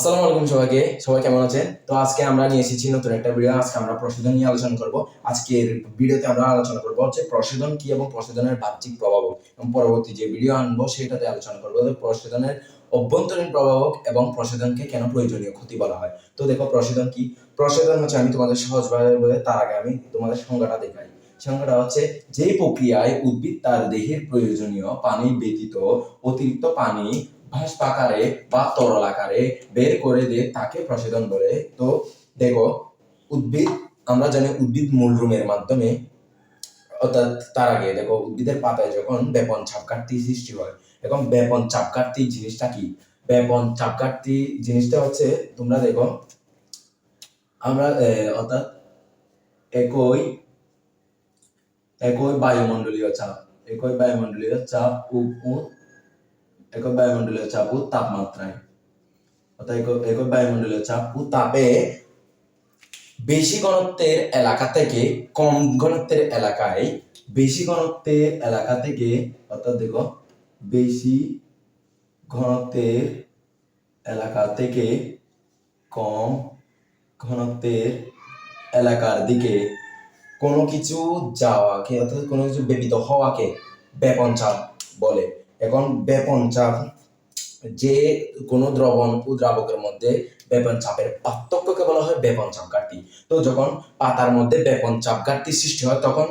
আসসালামু আলাইকুম সবাই কেমন আছেন? তো আজকে আমরা নিয়ে এসেছি নতুন একটা ভিডিও। আজকে আমরা প্রশোধন নিয়ে আলোচনা করব। আজকের ভিডিওতে আমরা আলোচনা করব হচ্ছে প্রশোধন কি এবং প্রশোধনের বাহ্যিক প্রভাব, এবং পরবর্তী যে ভিডিও আনবো সেটাতে আলোচনা করব যে প্রশোধনের অভ্যন্তরীণ প্রভাব এবং প্রশোধনকে কেন প্রয়োজনীয় ক্ষতি বলা হয়। তো দেখো, প্রশোধন কি? প্রশোধন হচ্ছে, আমি তোমাদের সহজভাবে বলে তার আগে আমি তোমাদের সংজ্ঞাটা দেখাই। সংজ্ঞাটা হচ্ছে, যে প্রক্রিয়ায় উদ্ভিদ তার দেহের প্রয়োজনীয় পানি ব্যতীত অতিরিক্ত পানি ভাস্প আকারে বা তরল আকারে বের করে দিয়ে তাকে প্রশোধন বলে। তো দেখো, উদ্ভিদ, আমরা জানি উদ্ভিদ মূলরুমের মাধ্যমে, অর্থাৎ তার আগে দেখো উদ্ভিদের পাতায় যখন বেপন চাপকাঠি সৃষ্টি হয়। এখন বেপন চাপকাঠি জিনিসটা কি? বেপন চাপকাঠি জিনিসটা হচ্ছে, তোমরা দেখো, আমরা অর্থাৎ একই একই বায়ুমণ্ডলীয় চাপ একই বায়ুমণ্ডলীয় চাপ ও একই বায়ুমণ্ডলীয় চাপ ও তাপমাত্রায়, অর্থাৎ একই বায়ুমণ্ডলীয় চাপ ও তাপে বেশি ঘনত্বের এলাকা থেকে কম ঘনত্বের এলাকায়, বেশি ঘনত্বের এলাকা থেকে, অর্থাৎ দেখো, বেশি ঘনত্বের এলাকা থেকে কম ঘনত্বের এলাকার দিকে কোনো কিছু যাওয়াকে, অর্থাৎ কোনো কিছু বেপিত হওয়াকে বেপন চাপ বলে। এখন বেপন চাপ, যে কোনো দ্রবণ ও দ্রাবকের মধ্যে বেপন চাপের পার্থক্যকে বলা হয় বেপন চাপ ঘাটতি। তো যখন পাতার মধ্যে বেপন চাপ ঘাটতি সৃষ্টি হয়, তখন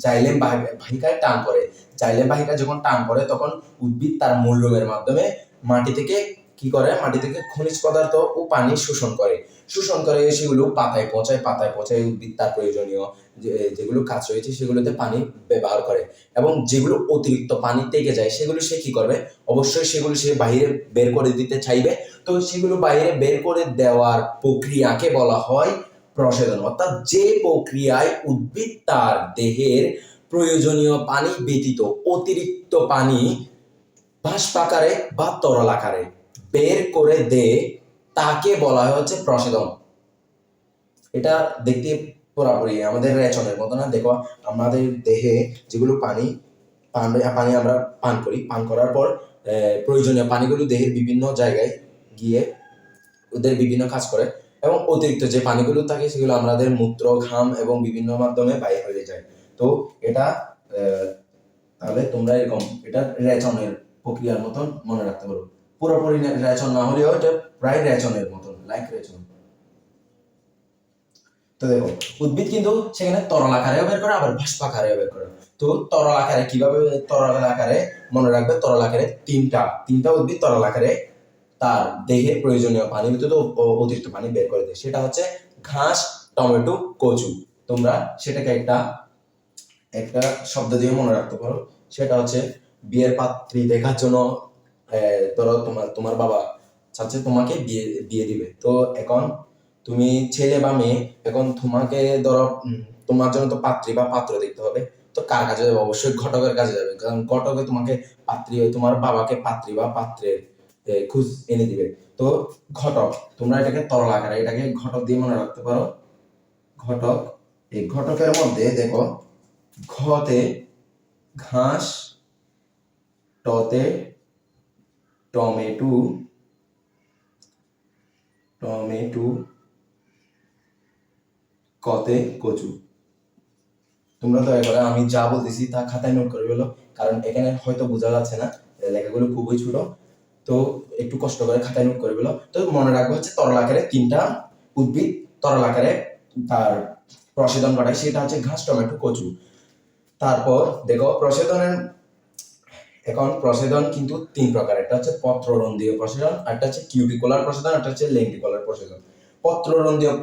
জাইলেম বাহিকায় টান পড়ে। জাইলেম বাহিকায় যখন টান পড়ে, তখন উদ্ভিদ তার মূলরুমের মাধ্যমে মাটি থেকে মাটি থেকে খনিজ পদার্থ ও পানি শোষণ করে সেগুলো পাতায় পৌঁছায় উদ্ভিদ তার প্রয়োজনীয় যেগুলো কাজ রয়েছে সেগুলোতে পানি ব্যবহার করে। এবং যেগুলো অতিরিক্ত পানি থেকে যায় সেগুলো সে কি করবে? অবশ্যই সেগুলো সে বাইরে বের করে দিতে চাইবে। তো সেগুলো বাইরে বের করে দেওয়ার প্রক্রিয়াকে বলা হয় প্রশোধন। অর্থাৎ যে প্রক্রিয়ায় উদ্ভিদ তার দেহের প্রয়োজনীয় পানি ব্যতীত অতিরিক্ত পানি ভাস্প আকারে বা তরল আকারে বের করে দেয়, তাকে বলা হয় হচ্ছে প্রশোধন। এটা দেখতে পুরাপুরি আমাদের রেচনের মতো না। দেখো, আমাদের দেহে যেগুলো পানি আমরা পান করি, পান করার পর প্রয়োজনীয় পানিগুলো দেহের বিভিন্ন জায়গায় গিয়ে ওদের বিভিন্ন কাজ করে, এবং অতিরিক্ত যে পানিগুলো থাকে সেগুলো আমাদের মূত্র, ঘাম এবং বিভিন্ন মাধ্যমে বাইরে হয়ে যায়। তো এটা তাহলে তোমরা এরকম এটা রেচনের প্রক্রিয়ার মতন মনে রাখতে পারো। পুরোপুরি রেচন না হলেও এটা প্রায় রেচনের মতন, লাইক রেচন। তো দেখো, উদ্ভিদ কিন্তু সেখানে তরল আকারেও বের করে, আবার ভাস্প আকারেও বের করে। তো তরল আকারে কিভাবে? তরল আকারে মনে রাখবে, তরল আকারে তিনটা উদ্ভিদ তরল আকারে তার দেহের প্রয়োজনীয় পানি ভিতরে অতিরিক্ত পানি বের করে দেয়। সেটা হচ্ছে ঘাস, টমেটো, কচু। তোমরা সেটাকে একটা একটা শব্দ দিয়ে মনে রাখতে পারো। সেটা হচ্ছে, বিয়ের পাত্রী দেখার জন্য ধরো তোমার বাবা চাচ্ছে তোমাকে বিয়ে বিয়ে দিবে। তো এখন তুমি ছেলে বা মেয়ে, এখন তোমাকে ধরো তোমার জন্য তো পাত্রী বা পাত্র দেখতে হবে। তো কার কাছে যাবে? অবশ্যই ঘটকের কাছে যাবে, কারণ ঘটকে তোমাকে তোমার বাবাকে পাত্রী বা পাত্রের খোঁজ এনে দিবে। তো ঘটক, তোমরা এটাকে তরল আকারে এটাকে ঘটক দিয়ে মনে রাখতে পারো। ঘটক, এই ঘটকের মধ্যে দেখো, ঘতে ঘাস, টতে টমেটো, কতে কচু। তোমরা দয়া করে আমি যা বলতেছি তা খাতায় নোট করে ফেলো, কারণ এখানে হয়তো বোঝা যাচ্ছে না, লেখাগুলো খুবই ছোট। তো একটু কষ্ট করে খাতায় নোট করে ফেলো। তো মনে রাখবো হচ্ছে, তরল আকারে তিনটা উদ্ভিদ তরল আকারে তার প্রশোধন ঘটায়, সেটা হচ্ছে ঘাস, টমেটো, কচু। তারপর দেখো, প্রশোধন কিন্তু তিন প্রকার। একটা হচ্ছে পত্ররন্ধ্রীয় প্রশোধন, একটা হচ্ছে কিউটিকুলার প্রশোধন, একটা হচ্ছে লেন্টিকুলার প্রশোধন। পত্ররন্ধ্রীয়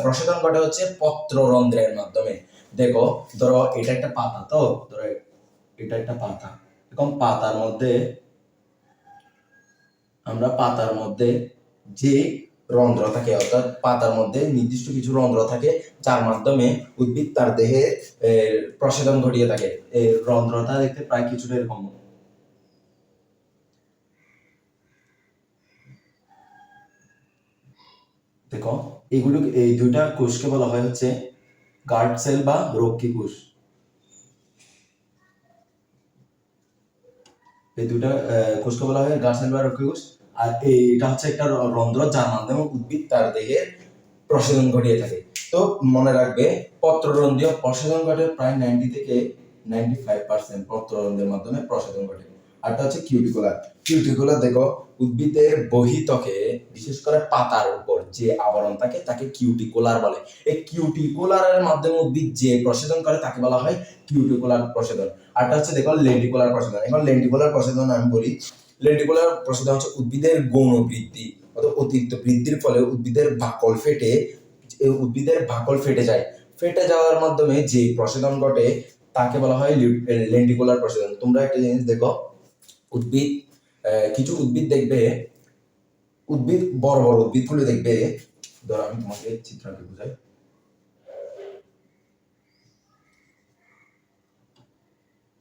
প্রশোধন ঘটে হচ্ছে পত্ররন্ধ্রের মাধ্যমে। দেখো, ধরো এটা একটা পাতা, তো ধরো এটা একটা পাতা। এখন পাতার মধ্যে যে রন্ধ্র থাকে, অর্থাৎ পাতার মধ্যে নির্দিষ্ট কিছু রন্ধ্র থাকে, যার মাধ্যমে উদ্ভিদ তার দেহে প্রশোধন ঘটিয়ে থাকে। এই রন্ধ্রটা দেখতে প্রায় কিছুটা এরকম। দেখো, এই দুইটা কোষকে বলা হয় হচ্ছে গার্ড সেল বা রক্ষী কোষ। এই দুইটা কোষকে বলা হয় গার্ড সেল বা রক্ষী কোষ। আর এটা হচ্ছে একটা রন্ধ্র, যার মাধ্যমে উদ্ভিদ তার দেহে প্রসারণ ঘটিয়ে থাকে। তো মনে রাখবে, পত্ররন্ধ্রীয় প্রসারণ ঘটে প্রায় 90 থেকে 95% পত্ররন্ধ্রের মাধ্যমে প্রসারণ ঘটে। আরটা হচ্ছে কিউটিকুলার। কিউটিকুলার দেখো, উদ্ভিদের বহিত্বকে বিশেষ করে পাতার উপর যে আবরণ থাকে তাকে কিউটিকুলার বলে। এই কিউটিকুলারের মাধ্যমে উদ্ভিদ যে প্রসারণ করে তাকে বলা হয় কিউটিকুলার প্রসারণ। আরটা হচ্ছে দেখো লেন্টিকুলার প্রসারণ। এখন লেন্টিকুলার প্রসারণ আমি বলি। লেন্টিকুলার প্রসারণ হচ্ছে উদ্ভিদের গৌণ বৃদ্ধি অথবা অতিরিক্ত বৃদ্ধির ফলে উদ্ভিদের বাকল ফেটে যায়। ফেটে যাওয়ার মাধ্যমে যে প্রসারণ ঘটে তাকে বলা হয় লেন্টিকুলার প্রসারণ। তোমরা একটা জিনিস দেখো, কিছু উদ্ভিদ দেখবে, বড় বড় উদ্ভিদগুলো দেখবে, ধরো আমি তোমাকে চিত্রটি বুঝাই।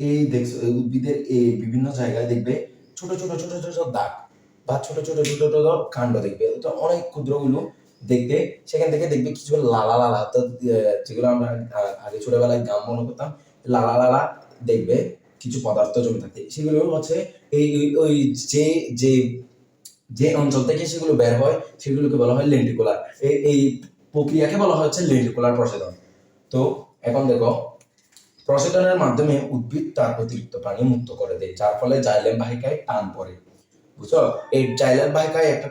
এই দেখছো, উদ্ভিদের এই বিভিন্ন জায়গায় দেখবে ছোট ছোট ছোট ছোট দাগ বা ছোট ছোট ছোট ছোট কাণ্ড দেখবে, তো অনেক ক্ষুদ্রগুলো দেখবে। সেখান থেকে দেখবে কিছু লালা লালা, তো যেগুলো আমরা আগে ছোটবেলায় গাম মনে করতাম, লালা লালা দেখবে কিছু পদার্থ জমে থাকে। সেগুলো হচ্ছে এই ওই যে যে যে অঞ্চল থেকে সেগুলো বের হয় সেগুলোকে বলা হয় লেন্টিকুলার। এই প্রক্রিয়াকে বলা হচ্ছে লেন্টিকুলার প্রসারণ। তো এখন দেখো, প্রসারণের মাধ্যমে উদ্ভিদ তার অতিরিক্ত পানি মুক্ত করে দেয়, যার ফলে জাইলেম বাহিকায় টান পড়ে। বুঝছো? এই জাইলেম বাহিকায় একটা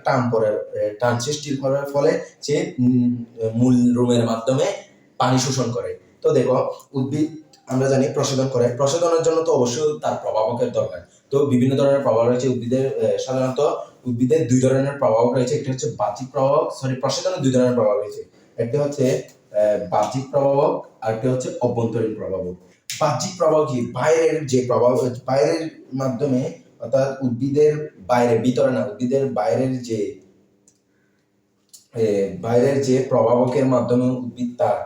টান সৃষ্টি করার ফলে সে মূল রোমের মাধ্যমে পানি শোষণ করে। তো দেখো, উদ্ভিদ আমরা জানি প্রসারণ করে, প্রসারণের জন্য তো অবশ্যই তার প্রভাবকের দরকার। তো বিভিন্ন ধরনের প্রভাব রয়েছে উদ্ভিদের। সাধারণত উদ্ভিদের দুই ধরনের প্রভাব রয়েছে। একটি হচ্ছে বাহ্যিক প্রভাবক, প্রসারণের দুই ধরনের প্রভাব রয়েছে। একটি হচ্ছে বাহ্যিক প্রভাবক, আর একটি হচ্ছে অভ্যন্তরীণ প্রভাবক। বাহ্যিক প্রভাব কি? বাইরের যে প্রভাব, বাইরের মাধ্যমে, অর্থাৎ উদ্ভিদের বাইরে, ভিতরে না, উদ্ভিদের বাইরের যে প্রভাবকের মাধ্যমে উদ্ভিদ তার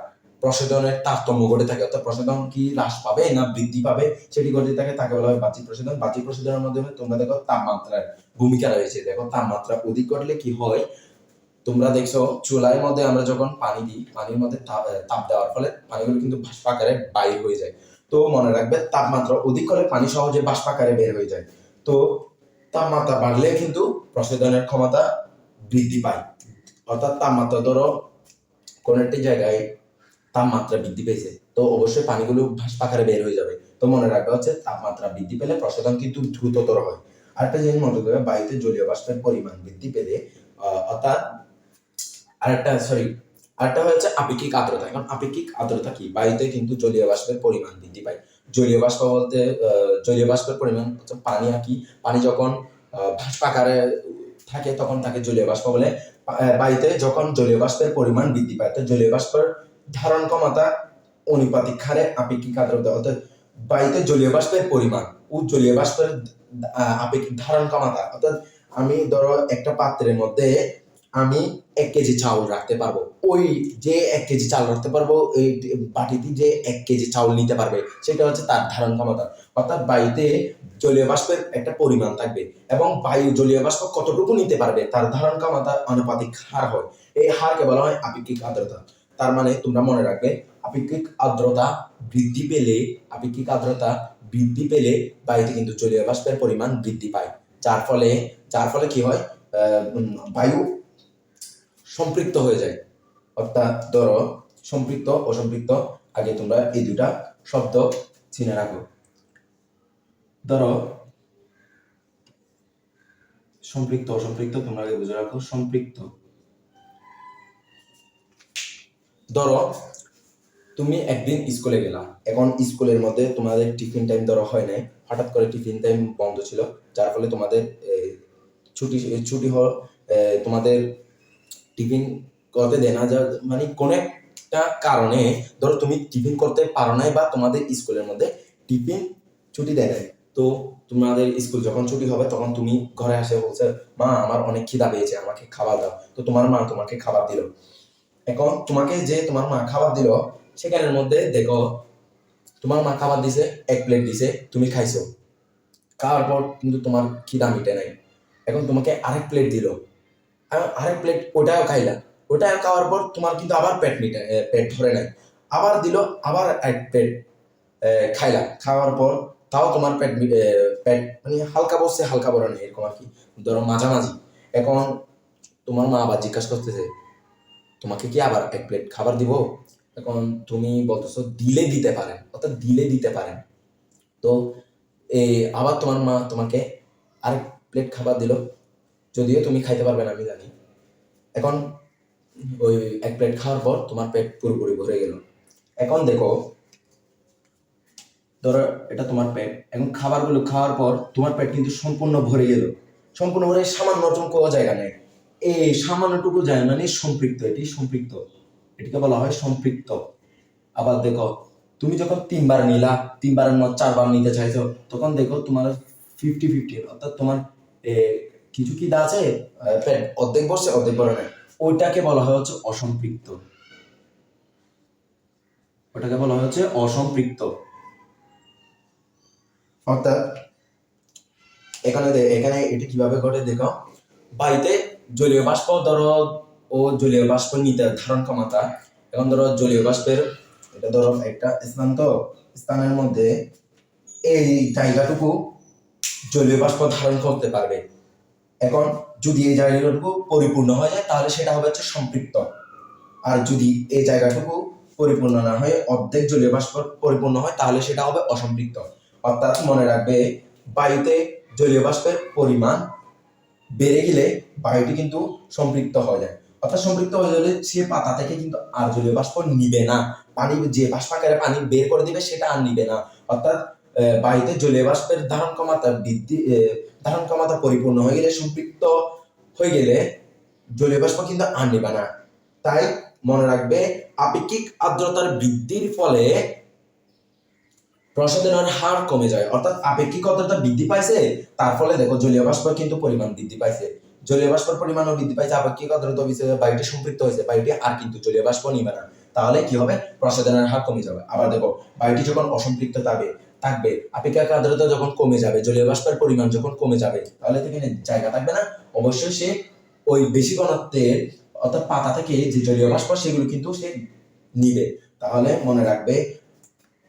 প্রসারণের তারতম্য ঘটে থাকে, অর্থাৎ প্রসারণ কি হ্রাস পাবে না বৃদ্ধি পাবে সেটি ঘটে থাকে, তাকে বলা হয় বাহ্যিক প্রসারণ। বাহ্যিক প্রসারণের মাধ্যমে তোমরা দেখো তাপমাত্রার ভূমিকা রয়েছে। দেখো, তাপমাত্রা অধিক ঘটলে কি হয়, তোমরা দেখছো চুলার মধ্যে আমরা যখন পানি দিই, পানির মধ্যে তাপ দেওয়ার ফলে পানিগুলো কিন্তু বাষ্প আকারে বাইর হয়ে যায়। তো মনে রাখবে, তাপমাত্রা অধিক হলে পানি সহজে বাষ্প আকারে বের হয়ে যায়। তো তাপমাত্রা বাড়লে কিন্তু প্রসারণের ক্ষমতা বৃদ্ধি পায়। অর্থাৎ তাপমাত্রা ধরো কোন একটি জায়গায় তাপমাত্রা বৃদ্ধি পেয়েছে, তো অবশ্যই পানিগুলো বাষ্প আকারে বের হয়ে যাবে। তো মনে রাখা হচ্ছে, তাপমাত্রা বৃদ্ধি পেলে প্রসারণ কিন্তু দ্রুততর হয়। আরেকটা জিনিস মনে করবে, বায়ুতে জলীয় বাষ্পের পরিমাণ বৃদ্ধি পেলে অর্থাৎ আরেকটা হচ্ছে আপেক্ষিক আর্দ্রতা। এখন আপেক্ষিক আর্দ্রতা কি? বায়ুতে কিন্তু জলীয় বাষ্পের পরিমাণ বৃদ্ধি পায়। জলীয় বাষ্প বলতে জলীয় বাষ্পের পরিমাণ হচ্ছে পানি। আর কি, পানি যখন বাষ্প আকারে থাকে তখন তাকে জলীয় বাষ্প বলে। বায়ুতে যখন জলীয় বাষ্পের পরিমাণ বৃদ্ধি পায়, তো জলীয় বাষ্পের ধারণ ক্ষমতা অনুপাতিক হারে আপেক্ষিক আর্দ্রতা, অর্থাৎ বায়ুতে জলীয় বাষ্পের পরিমাণ ও জলীয় বাষ্পের আপেক্ষিক ধারণ ক্ষমতা। অর্থাৎ আমি ধরো একটা পাত্রের মধ্যে আমি 1 কেজি চাউল রাখতে পারবো, ওই যে 1 কেজি চাল রাখতে পারবো, এই বাটিতে যে 1 কেজি চাউল নিতে পারবে, সেটা হচ্ছে তার ধারণ ক্ষমতা। অর্থাৎ বায়ুতে জলীয় বাষ্পের একটা পরিমাণ থাকবে এবং বায়ু জলীয় বাষ্প কতটুকু নিতে পারবে তার ধারণ ক্ষমতা আনুপাতিক হার হয়। এই হারকে বলা হয় আপেক্ষিক আর্দ্রতা। তার মানে তোমরা মনে রাখবে, আপেক্ষিক আর্দ্রতা বৃদ্ধি পেলে বায়ুতে কিন্তু জলীয় বাষ্পের পরিমাণ বৃদ্ধি পায়, যার ফলে কি হয়, বায়ু সম্পৃক্ত হয়ে যায়। অর্থাৎ ধরো, সম্পৃক্ত অসম্পৃক্ত, আগে তোমরা এই দুটা শব্দ চিনে রাখো। ধরো, সম্পৃক্ত অসম্পৃক্ত তোমরা আগে বুঝে রাখো। সম্পৃক্ত, ধরো তুমি একদিন স্কুলে গেলা, এখন স্কুলের মধ্যে তোমাদের টিফিন টাইম ধরো হয় নাই, হঠাৎ করে টিফিন টাইম বন্ধ ছিল, যার ফলে তোমাদের ছুটি হল, তোমাদের টিফিন করতে দেয় না, মানে কোন একটা কারণে ধরো তুমি টিফিন করতে পারো নাই, বা তোমাদের স্কুলের মধ্যে টিফিন ছুটি দেয় নাই। তো তোমাদের স্কুল যখন ছুটি হবে তখন তুমি ঘরে আসে বলছে, মা আমার অনেক খিদা পেয়েছে, আমাকে খাবার দাও। তো তোমার মা তোমাকে খাবার দিল। এখন তোমাকে যে তোমার মা খাবার দিল, সেখানের মধ্যে দেখো তোমার মা খাবার দিছে, 1 প্লেট দিছে, তুমি খাইছো, খাওয়ার পর কিন্তু তোমার খিদা মিটে নাই। এখন তোমাকে আরেক প্লেট দিল, আরেক প্লেট ওটাও খাইলা, ওটা খাওয়ার পর তোমার কিন্তু আবার পেট ধরে নাই, আবার দিল, আবার 1 প্লেট খাইলা, খাওয়ার পর তাও তোমার পেট মানে হালকা বসছে, হালকা বড় নেই, এরকম আর কি, ধরো মাঝামাঝি। এখন তোমার মা আবার জিজ্ঞাসা করতেছে তোমাকে কি আবার 1 প্লেট খাবার দিব? এখন তুমি বলতেছো দিলে দিতে পারেন, অর্থাৎ দিলে দিতে পারেন। তো আবার তোমার মা তোমাকে আরেক প্লেট খাবার দিল, যদিও তুমি খাইতে পারবে না আমি জানি। এখন ওই 1 প্লেট খাওয়ার পর তোমার পেট পুরোপুরি ভরে গেল। এখন দেখো, ধরো এটা তোমার পেট, এখন খাবারগুলো খাওয়ার পর তোমার পেট কিন্তু সম্পূর্ণ ভরে গেল, সম্পূর্ণ ভরে সামান্যটুকু জায়গা নেই। এই সামান্যটুকু জায়গা মানে সম্পৃক্ত, এটি সম্পৃক্ত, এটিকে বলা হয় সম্পৃক্ত। আবার দেখো, তুমি যখন 3 বার নিলা, 3 বারের মধ্যে 4 বার নিতে চাইছো, তখন দেখো তোমার 50-50, অর্থাৎ তোমার কিছু কি দা আছে, পেট অর্ধেক বসছে অর্ধেক বড় নেই, ওইটাকে বলা হয় হচ্ছে অসম্পৃক্ত, ওটাকে বলা হচ্ছে অসম্পৃক্ত। অর্থাৎ এখানে এখানে এটা কিভাবে ঘটে দেখো, বায়ুতে জলীয় বাষ্প ধরো ও জলীয় বাষ্প নিতে ধারণ ক্ষমতা। এখন ধরো জলীয় বাষ্পের এটা ধরো একটা স্থান, তো স্থানের মধ্যে এই জায়গাটুকু জলীয় বাষ্প ধারণ করতে পারবে। এখন যদি এই জায়গাটুকু পরিপূর্ণ হয়ে যায় তাহলে সেটা হবে হচ্ছে সম্পৃক্ত, আর যদি এই জায়গাটুকু পরিপূর্ণ না হয়ে অর্ধেক জলীয় বাষ্প পরিপূর্ণ হয় তাহলে সেটা হবে অসম্পৃক্ত। অর্থাৎ মনে রাখবে, বায়ুতে জলীয় বাষ্পের পরিমাণ বেড়ে গেলে বায়ুটি কিন্তু সম্পৃক্ত হয়ে যায়। অর্থাৎ সম্পৃক্ত হয়ে গেলে সে পাতা থেকে কিন্তু আর জলীয় বাষ্প নিবে না, পানি যে বাষ্প আকারে পানি বের করে দিবে সেটা আর নিবে না। অর্থাৎ বায়ুতে জলীয় বাষ্পের ধারণ ক্ষমতা বৃদ্ধি, ধারণ ক্ষমতা পরিপূর্ণ হয়ে গেলে, সম্পৃক্ত হয়ে গেলে জলীয় বাষ্প কিন্তু আর নিবে না। তাই মনে রাখবে, আপেক্ষিক আর্দ্রতার বৃদ্ধির ফলে প্রসাধনের হার কমে যায়। অর্থাৎ আপেক্ষিক আর্দ্রতা বৃদ্ধি পাইছে, তার ফলে দেখো জলীয় বাষ্পের কিন্তু পরিমাণ বৃদ্ধি পাইছে, জলীয় বাষ্পের পরিমাণও বৃদ্ধি পাইছে, আপেক্ষিক আর্দ্রতা বায়ুটি সম্পৃক্ত হয়েছে, বায়ুটি আর কিন্তু জলীয় বাষ্প নিবে না, তাহলে কি হবে, প্রসাধনের হার কমে যাবে। আবার দেখো, বায়ুটি যখন অসম্পৃক্ত থাকবে, আপেক্ষিক আর্দ্রতা যখন কমে যাবে, জলীয় বাষ্পের পরিমাণ যখন কমে যাবে, তাহলে সেখানে জায়গা থাকবে না, অবশ্যই সে ওই বেশি ঘনত্বের অর্থাৎ পাতা থেকে যে জলীয় বাষ্প সেগুলো কিন্তু সে নিবে। তাহলে মনে রাখবে,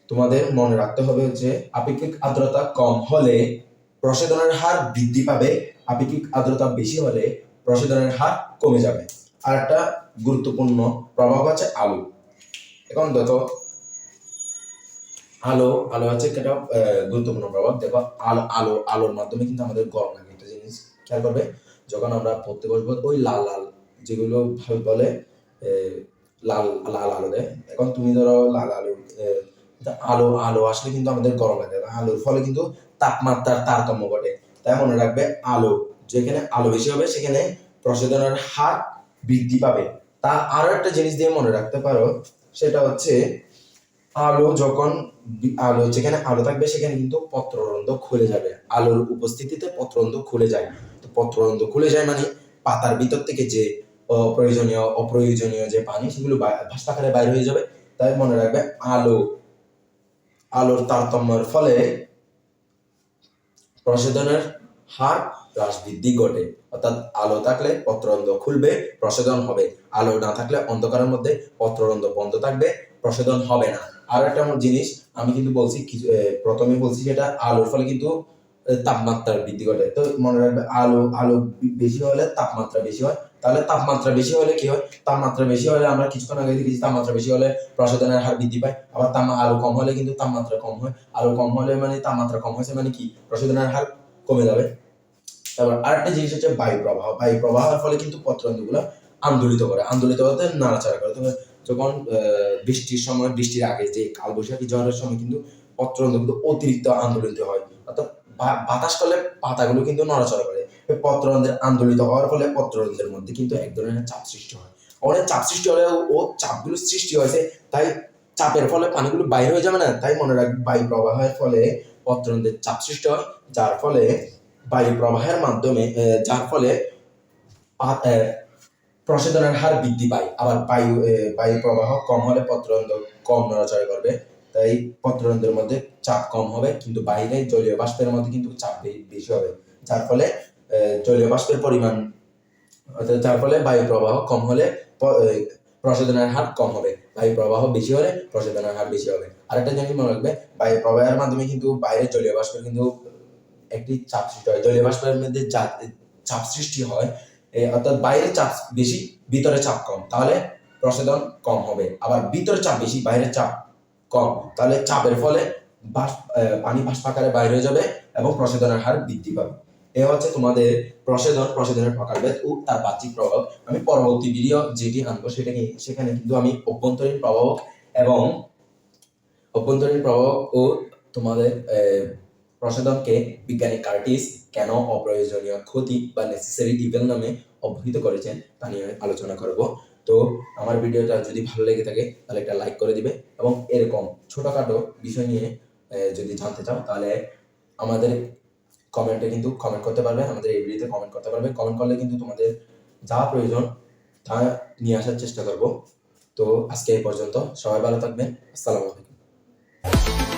তোমাদের মনে রাখতে হবে যে আপেক্ষিক আর্দ্রতা কম হলে প্রসাধনের হার বৃদ্ধি পাবে, আপেক্ষিক আর্দ্রতা বেশি হলে প্রসাধনের হার কমে যাবে। আর একটা গুরুত্বপূর্ণ প্রভাব হচ্ছে আলো। এখন দেখো, আলো আলো হচ্ছে একটা গুরুত্বপূর্ণ প্রভাব। দেখো, আলোর মাধ্যমে কিন্তু আমাদের গরম লাগে, একটা জিনিস খেয়াল করবে, যখন আমরা পড়তে বসবো ওই লাল লাল যেগুলো বলে লাল লাল আলো দেয়। এখন তুমি ধরো লাল আলো আলো আলো আসলে কিন্তু আমাদের গরম লাগে, আলোর ফলে কিন্তু তাপমাত্রার তারতম্য ঘটে। তাই মনে রাখবে, আলো যেখানে আলো বেশি হবে সেখানে প্রসাধনের হার বৃদ্ধি পাবে। তা আরো একটা জিনিস দিয়ে মনে রাখতে পারো, সেটা হচ্ছে আলো যেখানে আলো থাকবে সেখানে কিন্তু পত্ররন্ধ্র খুলে যাবে, আলোর উপস্থিতিতে পত্ররন্ধ্র খুলে যায়। তো পত্ররন্ধ্র খুলে যায় মানে পাতার ভিতর থেকে যে অপ্রয়োজনীয় যে পানি সেগুলো বাষ্প আকারে বাইরে হয়ে যাবে। তাই মনে রাখবে, আলোর তারতম্যের ফলে প্রসাধনের হার হ্রাস বৃদ্ধি ঘটে। অর্থাৎ আলো থাকলে পত্ররন্ধ্র খুলবে, প্রসাধন হবে, আলো না থাকলে অন্ধকারের মধ্যে পত্ররন্ধ্র বন্ধ থাকবে, প্রসাধন হবে না। আর একটা জিনিস আমি কিন্তু বলছি, প্রথমে বলছি যেটা আলোর ফলে কিন্তু তাপমাত্রার বৃদ্ধি ঘটে। তো মনে রাখবে, আলো বেশি হলে তাপমাত্রা বেশি হয়। তাহলে তাপমাত্রা বেশি হলে কি হয়, তাপমাত্রা বেশি হলে আমরা কিছুক্ষণ আগে দেখেছি তাপমাত্রা বেশি হলে প্রসাধনের হার বৃদ্ধি পায়। আবার আলো কম হলে কিন্তু তাপমাত্রা কম হয়, আলো কম হলে মানে তাপমাত্রা কম হয়েছে মানে কি, প্রসাধনের হার কমে যাবে। তারপর আরেকটা জিনিস হচ্ছে বায়ু প্রবাহ। বায়ু প্রবাহের ফলে কিন্তু পত্ররন্ধ্রগুলো আন্দোলিত বলতে নাড়াচাড়া করে। তবে যখন বৃষ্টির সময়, বৃষ্টির আগে যে কালবৈশাখী ঝড়ের সময় কিন্তু পত্ররন্ধ্র কিন্তু অতিরিক্ত আন্দোলিত হয়, অর্থাৎ বাতাস করলে পাতাগুলো কিন্তু নড়াচড়া করে। পত্ররন্ধ্রের আন্দোলিত হওয়ার ফলে পত্ররন্ধ্রের মধ্যে কিন্তু এক ধরনের চাপ সৃষ্টি হয়। অনেক চাপ সৃষ্টি হলে ও চাপগুলো সৃষ্টি হয়েছে, তাই চাপের ফলে পানিগুলো বাইরে হয়ে যাবে না। তাই মনে রাখবে, বায়ু প্রবাহের ফলে পত্ররন্ধ্রের চাপ সৃষ্টি হয়, যার ফলে বায়ু প্রবাহের মাধ্যমে প্রসাধনের হার বৃদ্ধি পায়। আবার বায়ু প্রবাহ কম হলে পত্ররন্ধ্র কম নড়াচড়া করবে, তাই পত্ররন্ধ্রের মধ্যে চাপ কম হবে, কিন্তু বাইরে জলীয় বাষ্পের মধ্যে কিন্তু চাপ বেশি হবে, যার ফলে জলীয় বাষ্পের পরিমাণ, যার ফলে বায়ু প্রবাহ কম হলে প্রসাধনের হার কম হবে, বায়ু প্রবাহ বেশি হলে প্রসাধনের হার বেশি হবে। আরেকটা জিনিস মনে রাখবে, বায়ু প্রবাহের মাধ্যমে কিন্তু বাইরে জলীয় বাষ্পের কিন্তু একটি চাপ সৃষ্টি হয়, জলীয় বাষ্পের মধ্যে চাপ সৃষ্টি হয়, অর্থাৎ বাইরের চাপ বেশি ভিতরে চাপ কম, তাহলে প্রসাধন কম হবে। আবার ভিতরে চাপ বেশি বাইরের চাপ কম, তাহলে চাপের ফলে পানি বাষ্প আকারে বাইরে হয়ে যাবে এবং প্রসাধনের হার বৃদ্ধি পাবে। এ হচ্ছে তোমাদের প্রসাধনের প্রকারভেদ ও তার বাহ্যিক প্রভাব। আমি পরবর্তী ভিডিও যেটি আনবো সেখানে কিন্তু আমি অভ্যন্তরীণ প্রভাব ও তোমাদের প্রসাধনকে বিজ্ঞানী কার্টিস কেন অপ্রয়োজনীয় ক্ষতি বা নেসেসারি ইভেল নামে অভিহিত করেছেন তা নিয়ে আলোচনা করব। তো আমার ভিডিওটা যদি ভালো লেগে থাকে তাহলে একটা লাইক করে দিবে, এবং এরকম ছোটখাটো বিষয় নিয়ে যদি জানতে চাও তাহলে আমাদের কমেন্টে কিন্তু কমেন্ট করতে পারবে, আমাদের এই ভিডিওতে কমেন্ট করতে পারবে। কমেন্ট করলে কিন্তু তোমাদের যা প্রয়োজন তা নিয়ে আসার চেষ্টা করব। তো আজকে এই পর্যন্ত, সবাই ভালো থাকবেন। আসসালামু আলাইকুম।